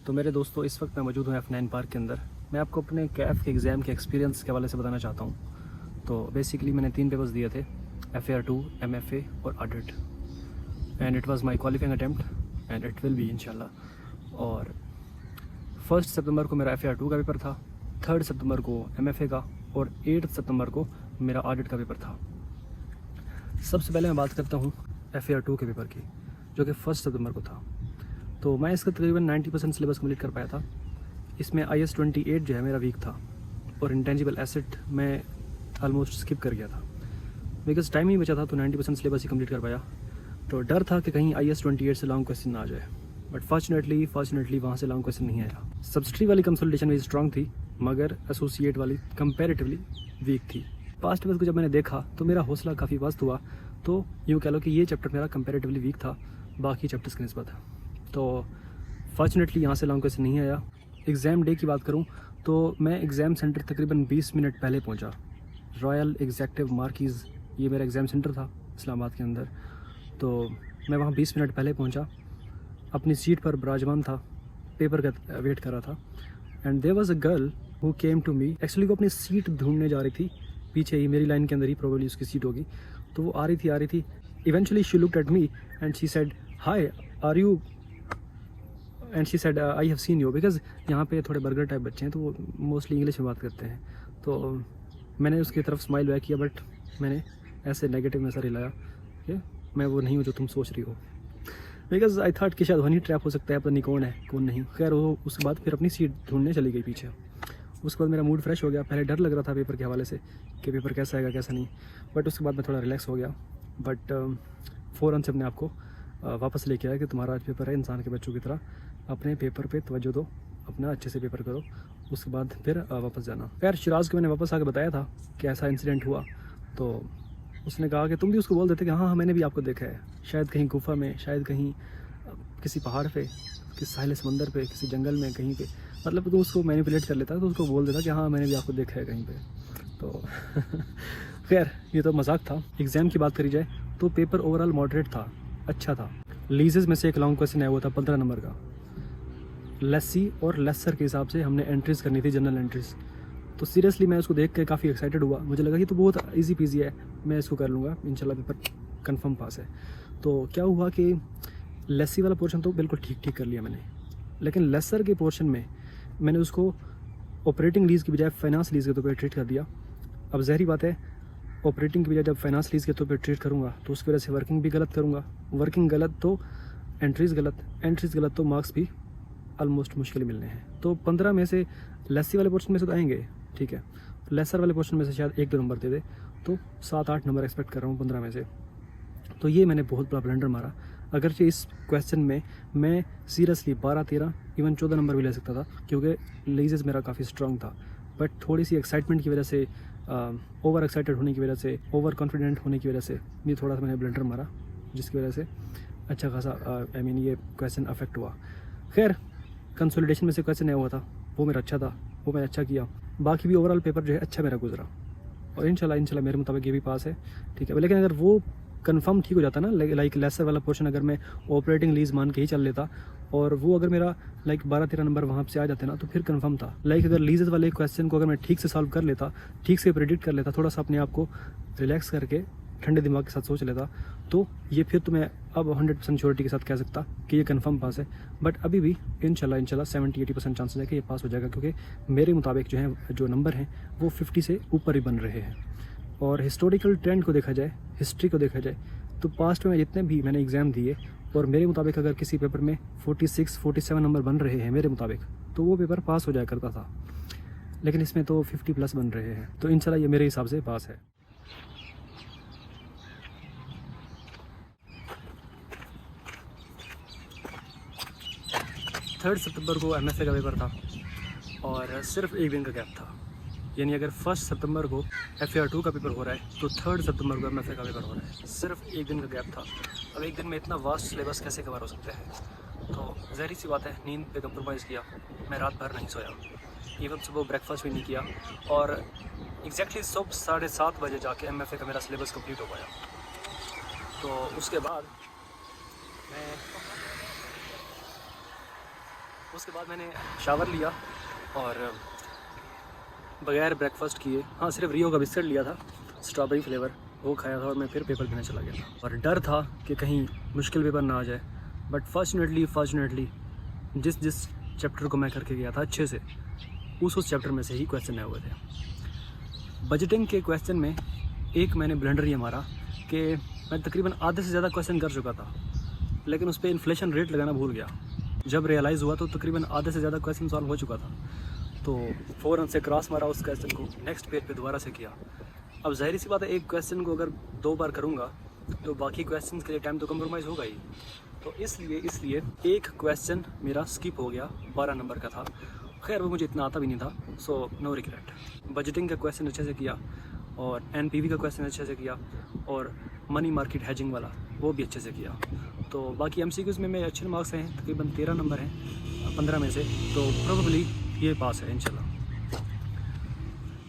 तो मेरे दोस्तों, इस वक्त मैं मौजूद हूँ F9 पार्क के अंदर। मैं आपको अपने कैफ के एग्ज़ाम के एक्सपीरियंस के हवाले से बताना चाहता हूँ। तो बेसिकली मैंने 3 पेपर्स दिए थे, FAR2, MFA और audit, and it was my qualifying attempt and it will be इंशाल्लाह। और 1 सितंबर को मेरा FAR2 का पेपर था, 3 सितंबर को MFA का और 8 सितंबर को मेरा ऑडिट का पेपर था। सबसे पहले मैं बात करता हूँ FAR2 के पेपर की, जो कि 1 सितंबर को था। तो मैं इसका तकरीबन 90% सिलेबस कंप्लीट कर पाया था। इसमें IS-28 जो है मेरा वीक था और इंटेंजिबल एसेट मैं ऑलमोस्ट स्किप कर गया था, बिकॉज टाइम ही बचा था, तो 90% सिलेबस ही कंप्लीट कर पाया। तो डर था कि कहीं IS-28 से लॉन्ग क्वेश्चन ना आ जाए, बट फॉर्चुनेटली वहाँ से लॉन्ग क्वेश्चन नहीं आया। सब्सिडी वाली कंसल्टेशन भी स्ट्रॉन्ग थी, मगर एसोसिएट वाली कंपैरेटिवली वीक थी। पास्ट पेपर्स को जब मैंने देखा तो मेरा हौसला काफ़ी मस्त हुआ। तो यूँ कह लो कि ये चैप्टर मेरा कंपैरेटिवली वीक था बाकी चैप्टर्स की निस्बत। तो फॉर्चुनेटली यहाँ से लॉन्ग क्वेश्चन नहीं आया। एग्ज़ाम डे की बात करूँ तो मैं एग्ज़ाम सेंटर तकरीबन 20 मिनट पहले पहुँचा। रॉयल एग्जेक्टिव मार्कीज़, ये मेरा एग्ज़ाम सेंटर था इस्लामाबाद के अंदर। तो मैं वहाँ 20 मिनट पहले पहुँचा, अपनी सीट पर विराजमान था, पेपर का वेट कर रहा था। And there was a girl who came to me. Actually वो अपनी सीट ढूंढने जा रही थी, पीछे ही मेरी लाइन के अंदर ही प्रोबेबली उसकी सीट होगी। तो वो आ रही थी। Eventually she looked at me and she said, hi are you, and she said I have seen you, because यहाँ पे थोड़े बर्गर टाइप बच्चे हैं तो वो मोस्टली इंग्लिश में बात करते हैं। तो मैंने उसकी तरफ स्माइल बैक किया, बट मैंने ऐसे नेगेटिव में सर हिलाया कि मैं वो नहीं हूँ जो तुम सोच रही हो, बिकॉज आई थॉट कि शायद हनी ट्रैप हो सकता है, पता नहीं कौन है कौन नहीं। खैर वो उसके बाद फिर अपनी सीट ढूंढने चली गई पीछे। उसके बाद मेरा मूड फ्रेश हो गया। पहले डर लग रहा था पेपर के हवाले से कि पेपर कैसा आएगा कैसा नहीं, बट उसके बाद मैं थोड़ा रिलैक्स हो गया। बट फ़ौरन से अपने आप को वापस लेके आया कि तुम्हारा आज पेपर है, इंसान के बच्चों की तरह अपने पेपर पे तवज्जो दो, अपना अच्छे से पेपर करो, उसके बाद फिर वापस जाना। खैर शिराज को मैंने वापस आके बताया था कि ऐसा इंसिडेंट हुआ। तो उसने कहा कि तुम भी उसको बोल देते कि हाँ मैंने भी आपको देखा है, शायद कहीं गुफा में, शायद कहीं किसी पहाड़ पे, किसी साहिल समंदर पे, किसी जंगल में कहीं पे। मतलब तो उसको मैनिपुलेट कर लेता, तो उसको बोल देता कि हाँ मैंने भी आपको देखा है कहीं पे। तो खैर ये तो मजाक था। एग्ज़ाम की बात करी जाए तो पेपर ओवरऑल मॉडरेट था, अच्छा था। लीजेस में से एक लॉन्ग क्वेश्चन आया हुआ था 15 नंबर का। लेसी और लेसर के हिसाब से हमने एंट्रीज करनी थी, जनरल एंट्रीज। तो सीरियसली मैं उसको देख के काफ़ी एक्साइटेड हुआ। मुझे लगा कि तो बहुत इजी पीजी है, मैं इसको कर लूँगा इंशाल्लाह, पेपर कंफर्म पास है। तो क्या हुआ कि लेसी वाला पोर्शन तो बिल्कुल ठीक कर लिया मैंने, लेकिन लेसर के पोर्शन में मैंने उसको ऑपरेटिंग लीज की बजाय फाइनेंस लीज के तौर पर ट्रीट कर दिया। अब ज़ाहिर बात है, ऑपरेटिंग की बजाय जब फाइनेंस लीज के तौर पर ट्रीट करूँगा तो उसकी वजह से वर्किंग भी गलत करूँगा, वर्किंग गलत तो एंट्रीज़ गलत, एंट्रीज़ गलत तो मार्क्स भी ऑलमोस्ट मुश्किल मिलने हैं। तो 15 में से लेसी वाले पोर्शन में से तो आएंगे, ठीक है, लेसर वाले पोर्शन में से शायद 1-2 नंबर दे दे, तो 7-8 नंबर एक्सपेक्ट कर रहा हूँ 15 में से। तो ये मैंने बहुत बड़ा ब्लंडर मारा। अगरचे इस क्वेश्चन में मैं सीरियसली 12-13 इवन 14 नंबर भी ले सकता था, क्योंकि लीजेस मेरा काफ़ी स्ट्रॉन्ग था, बट थोड़ी सी एक्साइटमेंट की वजह से, ओवर एक्साइटेड होने की वजह से, ओवर कॉन्फिडेंट होने की वजह से ये थोड़ा सा मैंने ब्लंडर मारा, जिसकी वजह से अच्छा खासा ये क्वेश्चन अफेक्ट हुआ। खैर कंसोलिडेशन में से क्वेश्चन आया हुआ था, वो मेरा अच्छा था, वो मैंने अच्छा किया। बाकी भी ओवरऑल पेपर जो है अच्छा मेरा गुजरा, और इंशाल्लाह मेरे मुताबिक ये भी पास है, ठीक है। लेकिन अगर वो कंफर्म ठीक हो जाता ना, लाइक लेसर वाला पोर्शन अगर मैं ऑपरेटिंग लीज मान के ही चल लेता, और वो अगर मेरा लाइक 12-13 नंबर वहाँ से आ जाते ना, तो फिर कंफर्म था। लाइक अगर लीजेस वाले क्वेश्चन को अगर मैं ठीक से सॉल्व कर लेता, ठीक से प्रेडिक्ट कर लेता, थोड़ा सा अपने आप को रिलैक्स करके ठंडे दिमाग के साथ सोच लेता, तो ये फिर तो मैं अब 100% श्योरिटी के साथ कह सकता कि ये कंफर्म पास है। बट अभी भी इंशाल्लाह 70-80% चांसेस है कि ये पास हो जाएगा, क्योंकि मेरे मुताबिक जो नंबर हैं वो 50 से ऊपर ही बन रहे हैं। और हिस्टोरिकल ट्रेंड को देखा जाए, हिस्ट्री को देखा जाए, तो पास्ट में जितने भी मैंने एग्ज़ाम दिए, और मेरे मुताबिक अगर किसी पेपर में 46-47 नंबर बन रहे हैं मेरे मुताबिक, तो वो पेपर पास हो जाया करता था। लेकिन इसमें तो 50+ बन रहे हैं, तो इंशाल्लाह ये मेरे हिसाब से पास है। 3 सितंबर को MFA का पेपर था और सिर्फ एक दिन का गैप था। यानी अगर 1 सितंबर को FAR2 का पेपर हो रहा है तो 3 सितंबर को MFA का पेपर हो रहा है, सिर्फ एक दिन का गैप था। अब एक दिन में इतना वास्ट सिलेबस कैसे कवर हो सकता है? तो ज़ाहिर सी बात है, नींद पे कंप्रोमाइज़ किया। मैं रात भर नहीं सोया, इवन सुबह ब्रेकफास्ट भी नहीं किया, और एग्जैक्टली सुबह 7:30 बजे जाके MFA का मेरा सिलेबस कंप्लीट हो पाया। तो उसके बाद उसके बाद मैंने शावर लिया और बगैर ब्रेकफास्ट किए, हाँ सिर्फ रियो का बिस्किट लिया था स्ट्रॉबेरी फ्लेवर, वो खाया था और मैं फिर पेपर देने चला गया था। और डर था कि कहीं मुश्किल पेपर ना आ जाए, बट फॉर्चुनेटली जिस चैप्टर को मैं करके गया था अच्छे से, उस चैप्टर में से ही क्वेश्चन आए हुए थे। बजटिंग के क्वेश्चन में एक मैंने ब्लंडर ये मारा कि मैं तकरीबन आधे से ज़्यादा क्वेश्चन कर चुका था, लेकिन उस पर इन्फ्लेशन रेट लगाना भूल गया। जब रियलाइज़ हुआ तो तकरीबन आधे से ज़्यादा क्वेश्चन सॉल्व हो चुका था, तो फ़ौरन से क्रॉस मारा उस क्वेश्चन को, नेक्स्ट पेज पे दोबारा से किया। अब ज़ाहिर सी बात है, एक क्वेश्चन को अगर 2 बार करूँगा तो बाकी क्वेश्चन के लिए टाइम तो कम्प्रोमाइज़ होगा ही। तो इसलिए एक क्वेश्चन मेरा स्किप हो गया, 12 नंबर का था। खैर वो मुझे इतना आता भी नहीं था, सो नो रिग्रेट। बजटिंग का क्वेश्चन अच्छे से किया और NPV का क्वेश्चन अच्छे से किया और मनी मार्केट हैजिंग वाला वो भी अच्छे से किया। तो बाकी MCQs में मेरे अच्छे मार्क्स हैं, तकरीबन 13 नंबर हैं 15 में से, तो प्रोबेबली ये पास है इंशाल्लाह।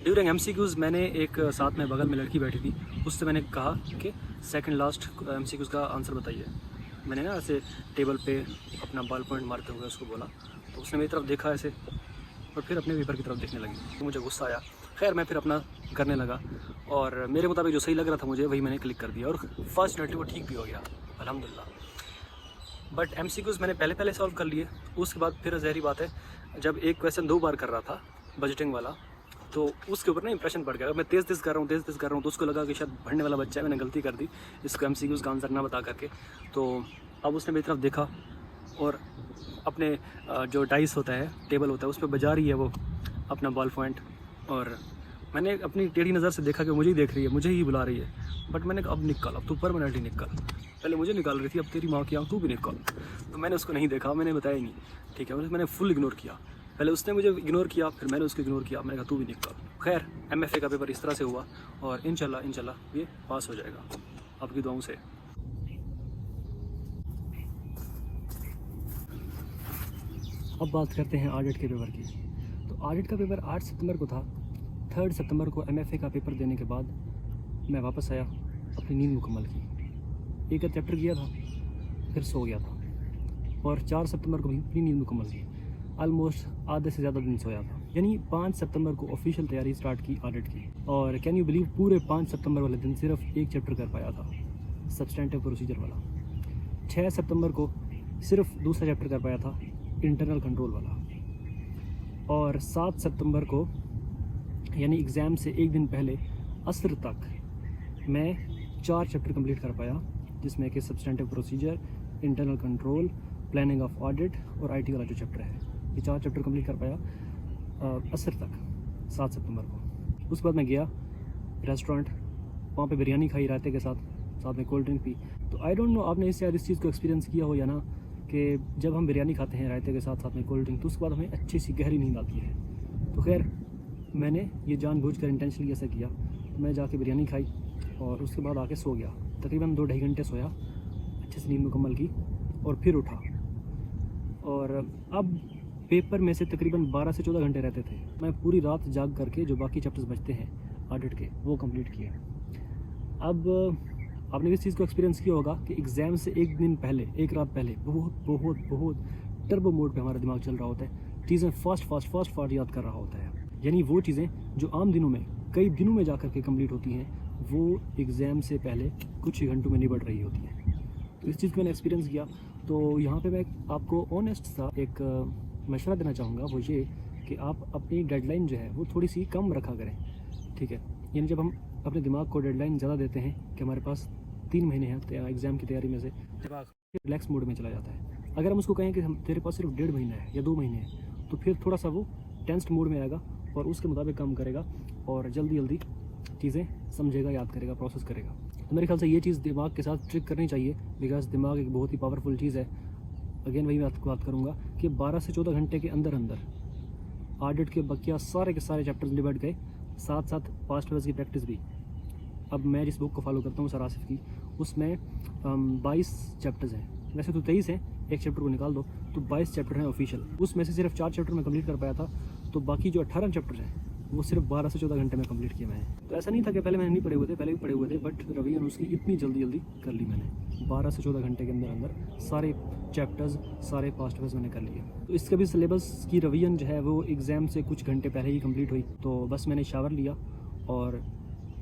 ड्यूरिंग MCQs मैंने एक साथ में बगल में लड़की बैठी थी, उससे मैंने कहा कि सेकंड लास्ट MCQs का आंसर बताइए। मैंने ना ऐसे टेबल पे अपना बॉल पॉइंट मारते हुए उसको बोला, तो उसने मेरी तरफ देखा ऐसे और फिर अपने पेपर की तरफ देखने लगी, तो मुझे गुस्सा आया। खैर मैं फिर अपना करने लगा और मेरे मुताबिक जो सही लग रहा था मुझे वही मैंने क्लिक कर दिया और फॉर्चुनेटली वो ठीक भी हो गया अल्हम्दुलिल्लाह। बट MCQs मैंने पहले सॉल्व कर लिए। उसके बाद फिर ज़हरी बात है, जब एक क्वेश्चन 2 बार कर रहा था बजटिंग वाला, तो उसके ऊपर ना इंप्रेशन पड़ गया। मैं तेज़ कर रहा हूँ तो उसको लगा कि शायद पढ़ने वाला बच्चा है, मैंने गलती कर दी इसको MCQs का आंसर ना बता करके। तो अब उसने मेरी तरफ देखा और अपने जो डाइस होता है, टेबल होता है, उस पर बजा रही है वो अपना बॉल पॉइंट, और मैंने अपनी टेढ़ी नज़र से देखा कि मुझे ही देख रही है, मुझे ही बुला रही है। बट मैंने कहा अब निकल, अब तू परमानेंटली निकल। पहले मुझे निकाल रही थी, अब तेरी माँ की आँख तू भी निकल। तो मैंने उसको नहीं देखा, मैंने बताया ही नहीं, ठीक है, मैंने फुल इग्नोर किया। पहले उसने मुझे इग्नोर किया, फिर मैंने उसको इग्नोर किया, मैंने कहा तू भी निकल। खैर MFA का पेपर इस तरह से हुआ और इंशाल्लाह ये पास हो जाएगा आपकी दुआओं से। अब बात करते हैं ऑडिट के पेपर की। तो ऑडिट का पेपर 8 सितंबर को था। 3 सितंबर को MFA का पेपर देने के बाद मैं वापस आया, अपनी नींद मुकम्मल की, एक चैप्टर किया था, फिर सो गया था और 4 सितंबर को भी अपनी नींद मुकम्मल की। ऑलमोस्ट आधे से ज़्यादा दिन सोया था। यानी 5 सितंबर को ऑफिशियल तैयारी स्टार्ट की ऑडिट की, और कैन यू बिलीव पूरे 5 सितंबर वाले दिन सिर्फ एक चैप्टर कर पाया था, सब्सटेंटिव प्रोसीजर वाला। 6 सितंबर को सिर्फ दूसरा चैप्टर कर पाया था, इंटरनल कंट्रोल वाला। और 7 सितंबर को यानी एग्ज़ाम से एक दिन पहले असर तक मैं 4 चैप्टर कंप्लीट कर पाया, जिसमें कि substantive procedure, internal control, planning of audit और IT वाला जो चैप्टर है, ये 4 चैप्टर कंप्लीट कर पाया असर तक 7 सितंबर को। उसके बाद मैं गया रेस्टोरेंट, वहाँ पे बिरयानी खाई रायते के साथ में कोल्ड ड्रिंक पी। तो आई डोंट नो आपने शायद इस चीज़ को एक्सपीरियंस किया हो या ना, कि जब हम बिरयानी खाते हैं रायते के साथ में कोल्ड ड्रिंक, तो उसके बाद हमें अच्छी सी गहरी नींद आती है। तो खैर मैंने ये जानबूझकर इंटेंशनली ऐसा किया, मैं जाके बिरयानी खाई और उसके बाद आके सो गया। तकरीबन 2-2.5 घंटे सोया, अच्छे से नींद मुकम्मल की और फिर उठा। और अब पेपर में से तकरीबन 12 से 14 घंटे रहते थे। मैं पूरी रात जाग करके जो बाकी चैप्टर्स बचते हैं ऑडिट के, वो कंप्लीट किए। अब आपने इस चीज़ को एक्सपीरियंस किया होगा कि एग्ज़ाम से एक दिन पहले, एक रात पहले बहुत टर्बो मोड पे हमारा दिमाग चल रहा होता है, चीज़ें फास्ट याद कर रहा होता है। यानी वो चीज़ें जो आम दिनों में कई दिनों में जा कर के कम्प्लीट होती हैं, वो एग्ज़ाम से पहले कुछ ही घंटों में निबट रही होती हैं। तो इस चीज़ को मैंने एक्सपीरियंस किया। तो यहाँ पे मैं आपको ऑनेस्ट सा एक मशवरा देना चाहूँगा, वो ये कि आप अपनी डेडलाइन जो है वो थोड़ी सी कम रखा करें, ठीक है। यानी जब हम अपने दिमाग को डेडलाइन ज़्यादा देते हैं कि हमारे पास 3 महीने हैं एग्ज़ाम की तैयारी में से, दिमाग रिलैक्स मोड में चला जाता है। अगर हम उसको कहें कि हम तेरे पास सिर्फ 1.5 महीना है या 2 महीने हैं, तो फिर थोड़ा सा वो टेंस्ड मोड में आएगा और उसके मुताबिक काम करेगा और जल्दी चीज़ें समझेगा, याद करेगा, प्रोसेस करेगा। तो मेरे ख्याल से ये चीज़ दिमाग के साथ ट्रिक करनी चाहिए, बिकॉज दिमाग एक बहुत ही पावरफुल चीज़ है। अगेन वही बात करूँगा कि 12 से 14 घंटे के अंदर ऑडिट के बकिया सारे के सारे चैप्टर्स निबट गए, साथ पास्ट पेपर्स की प्रैक्टिस भी। अब मैं जिस बुक को फॉलो करता हूँ सर आसिफ की, उसमें 22 चैप्टर्स हैं, वैसे तो 23 हैं, एक चैप्टर को निकाल दो तो 22 चैप्टर हैं ऑफिशियल। उसमें से सिर्फ 4 चैप्टर मैं कंप्लीट कर पाया था, तो बाकी जो 18 चैप्टर हैं वो सिर्फ 12 से 14 घंटे में कंप्लीट किया मैंने। तो ऐसा नहीं था कि पहले मैंने नहीं पढ़े हुए थे, पहले भी पढ़े हुए थे, बट रिवीजन उसकी इतनी जल्दी कर ली मैंने। 12 से 14 घंटे के अंदर सारे चैप्टर्स, सारे पास्ट पेपर्स मैंने कर लिए। तो इसका भी सिलेबस की रिवीजन जो है वो एग्ज़ाम से कुछ घंटे पहले ही कंप्लीट हुई। तो बस मैंने शावर लिया और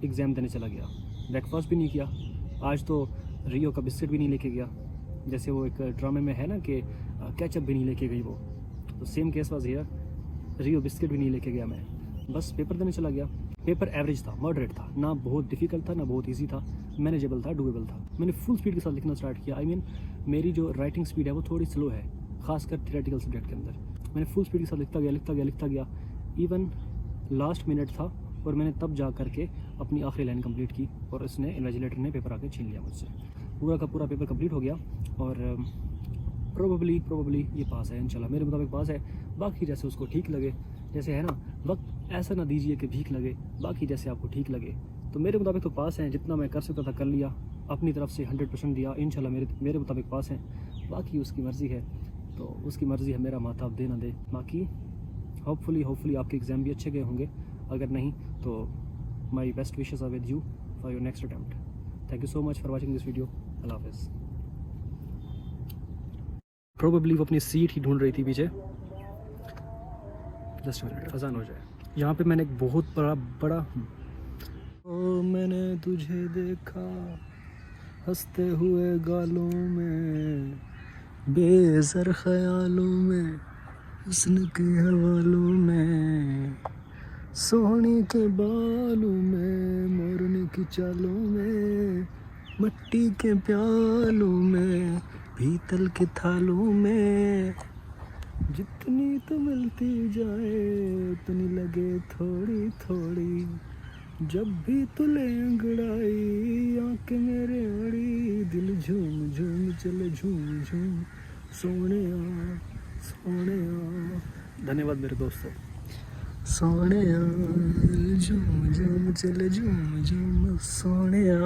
एग्ज़ाम देने चला गया। ब्रेकफास्ट भी नहीं किया। आज तो रियो का बिस्किट भी नहीं लेके गया, जैसे वो एक ड्रामे में है ना कि केचप भी नहीं लेके गई वो, तो same case was here. Rio biscuit भी नहीं लेके गया मैं, बस पेपर देने चला गया। पेपर एवरेज था, मॉडरेट था, ना बहुत डिफ़िकल्ट था ना बहुत इजी था, मैनेजेबल था, डूएबल था। मैंने फुल स्पीड के साथ लिखना स्टार्ट किया। आई मीन मेरी जो राइटिंग स्पीड है वो थोड़ी स्लो है, खासकर थियोरेटिकल सब्जेक्ट के अंदर। मैंने फुल स्पीड के साथ लिखता गया। इवन लास्ट मिनट था और मैंने तब जा करके अपनी आखिरी लाइन कंप्लीट की और उसने इन्विजिलेटर ने पेपर आके छीन लिया मुझसे। पूरा का पूरा पेपर कंप्लीट हो गया और प्रोबेबली ये पास है इंशाल्लाह, मेरे मुताबिक पास है। बाकी जैसे उसको ठीक लगे, जैसे है ना, वक्त ऐसा ना दीजिए कि भीख लगे, बाकी जैसे आपको ठीक लगे। तो मेरे मुताबिक तो पास हैं, जितना मैं कर सकता था कर लिया, अपनी तरफ से 100% दिया। इंशाल्लाह मेरे मुताबिक पास हैं, बाकी उसकी मर्ज़ी है। तो उसकी मर्ज़ी है, मेरा माथा अब दे ना दे। बाकी होपफुली आपके एग्ज़ाम भी अच्छे गए होंगे, अगर नहीं तो my best wishes are with you for your next attempt. Thank you so much for watching this video. अल्लाह हाफ़िज़। प्रोबेबली वो अपनी सीट ही ढूंढ रही थी पीछे। जस्ट मिनट, अजान हो जाए। यहाँ पे मैंने एक बहुत बड़ा ओ मैंने तुझे देखा हंसते हुए गालों में, बेज़र ख्यालों में, हुस्न के हवालों में, सोने के बालों में, मोरने की चालों में, मट्टी के प्यालों में, पीतल के थालों में। जितनी तो मिलती जाए उतनी लगे थोड़ी थोड़ी, जब भी तुले अंगड़ाई आंखें मेरे अड़ी, दिल झूम झूम चले झूम झूम सोनिया सोनिया। धन्यवाद मेरे दोस्तों। सोनिया दिल झूम झूम चले झूम झूम सोनिया।